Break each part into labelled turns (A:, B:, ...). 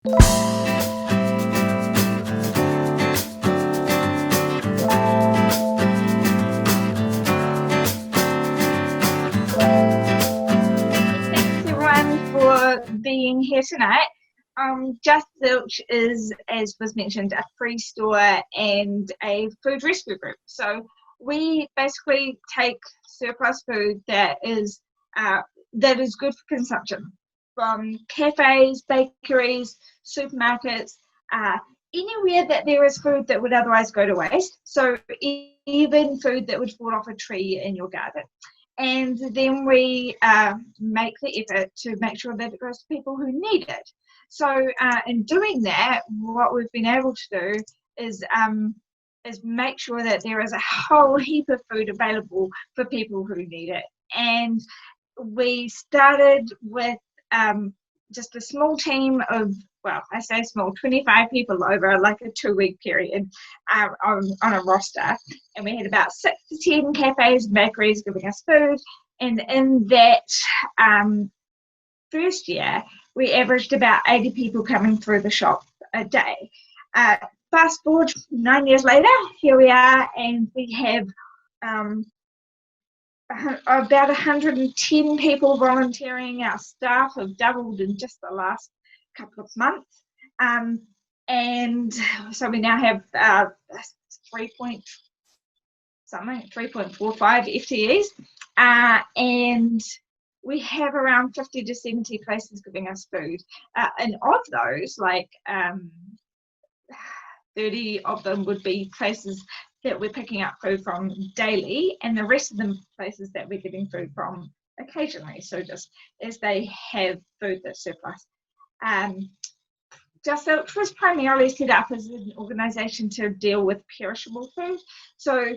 A: Thanks everyone for being here tonight. Just Zilch is, as was mentioned, a free store and a food rescue group. So we basically take surplus food that is good for consumption from cafes, bakeries, supermarkets, anywhere that there is food that would otherwise go to waste. So even food that would fall off a tree in your garden. And then we make the effort to make sure that it goes to people who need it. So in doing that, what we've been able to do is make sure that there is a whole heap of food available for people who need it. And we started with just a small team of, well, I say small, 25 people over like a 2-week period on a roster. And we had about 6 to 10 cafes and bakeries giving us food. And in that first year, we averaged about 80 people coming through the shop a day. Fast forward 9 years later, here we are, and we have about 110 people volunteering. Our staff have doubled in just the last couple of months. And so we now have 3.45 FTEs. And we have around 50 to 70 places giving us food. And of those, like 30 of them would be places that we're picking up food from daily, and the rest of them places that we're getting food from occasionally. So just as they have food that's surplus. Just Zilch was primarily set up as an organisation to deal with perishable food. So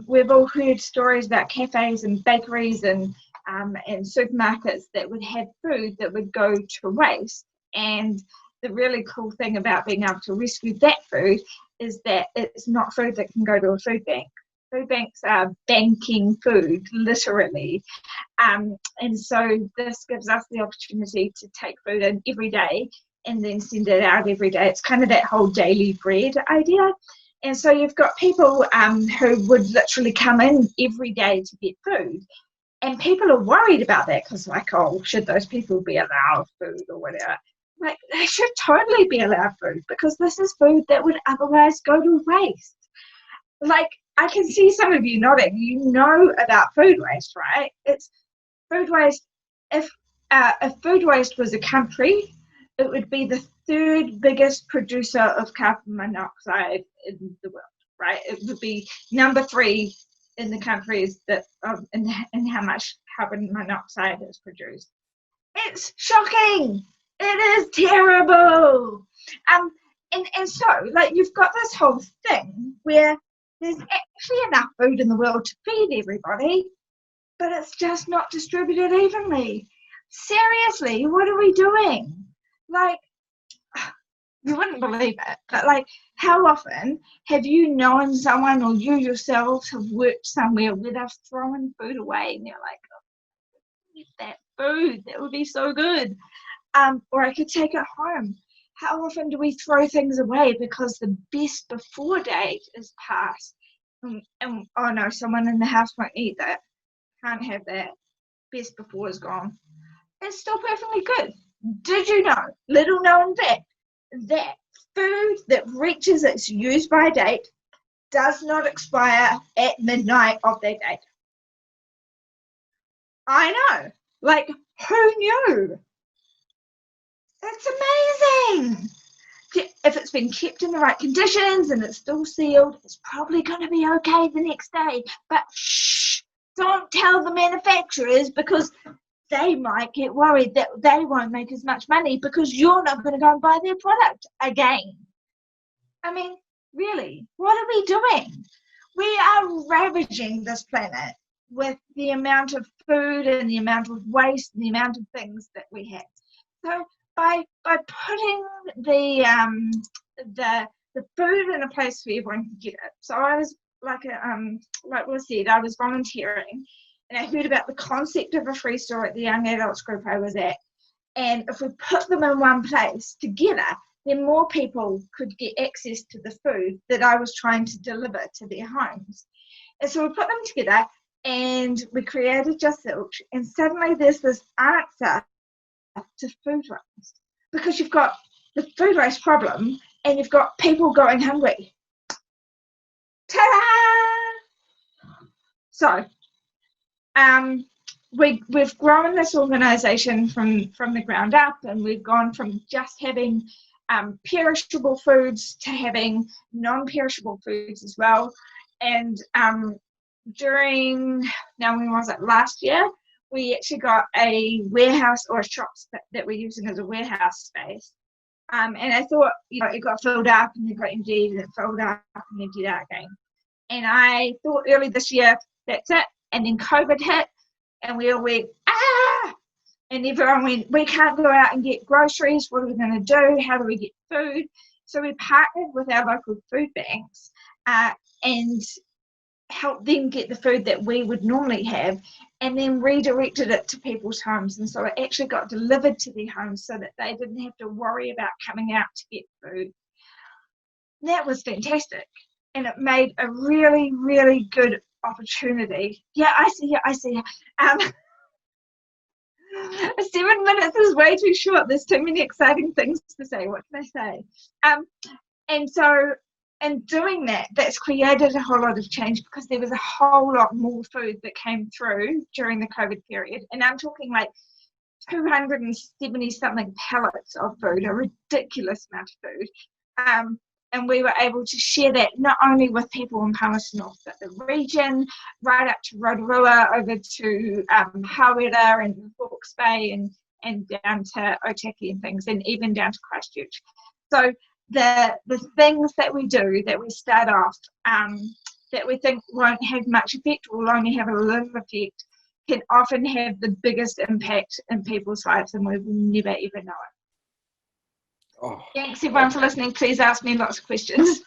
A: we've all heard stories about cafes and bakeries and supermarkets that would have food that would go to waste. And the really cool thing about being able to rescue that food is that it's not food that can go to a food bank. Food banks are banking food, literally. And so this gives us the opportunity to take food in every day and then send it out every day. It's kind of that whole daily bread idea. And so you've got people who would literally come in every day to get food. And people are worried about that because, like, oh, should those people be allowed food or whatever? Like, they should totally be allowed food because this is food that would otherwise go to waste. Like, I can see some of you nodding. You know about food waste, right? It's food waste. If food waste was a country, it would be the 3rd biggest producer of carbon monoxide in the world, right? It would be number 3 in the countries that in how much carbon monoxide is produced. It's shocking. It is terrible. And so, like, you've got this whole thing where there's actually enough food in the world to feed everybody, but it's just not distributed evenly. Seriously, what are we doing? Like, you wouldn't believe it, but like, how often have you known someone or you yourselves have worked somewhere where they've thrown food away and you're like, oh, eat that food, that would be so good. Or I could take it home. How often do we throw things away because the best before date is past? And oh no, someone in the house won't eat that. Can't have that. Best before is gone. It's still perfectly good. Did you know, little known fact, that food that reaches its use by date does not expire at midnight of that date? I know. Like, who knew? It's amazing. If it's been kept in the right conditions and it's still sealed, it's probably going to be okay the next day. But shh, don't tell the manufacturers because they might get worried that they won't make as much money because you're not going to go and buy their product again. I mean, really, what are we doing? We are ravaging this planet with the amount of food and the amount of waste and the amount of things that we have. So by putting the food in a place where everyone can get it. So I was like was said, I was volunteering and I heard about the concept of a free store at the young adults group I was at. And if we put them in one place together, then more people could get access to the food that I was trying to deliver to their homes. And so we put them together and we created Just Zilch, and suddenly there's this answer to food waste, because you've got the food waste problem and you've got people going hungry. Ta-da! So we've grown this organisation from the ground up, and we've gone from just having perishable foods to having non-perishable foods as well. And when was it, last year, we actually got a warehouse or a shop that we're using as a warehouse space. And I thought, it got filled up and it got emptied and it filled up and emptied out again. And I thought early this year, that's it. And then COVID hit and we all went, ah! And everyone went, we can't go out and get groceries. What are we going to do? How do we get food? So we partnered with our local food banks and helped them get the food that we would normally have, and then redirected it to people's homes. And so it actually got delivered to their homes so that they didn't have to worry about coming out to get food. That was fantastic. And it made a really, really good opportunity. Yeah, I see you. 7 minutes is way too short. There's too many exciting things to say. What can I say? And so in doing that, that's created a whole lot of change, because there was a whole lot more food that came through during the COVID period. And I'm talking like 270 something pallets of food, a ridiculous amount of food. And we were able to share that not only with people in Palmerston North, but the region, right up to Rotorua, over to Hawera and Hawke's Bay, and down to Otaki and things, and even down to Christchurch. So the things that we do, that we start off, that we think won't have much effect, or will only have a little effect, can often have the biggest impact in people's lives, and we will never ever know it. Oh, thanks everyone for listening. Please ask me lots of questions.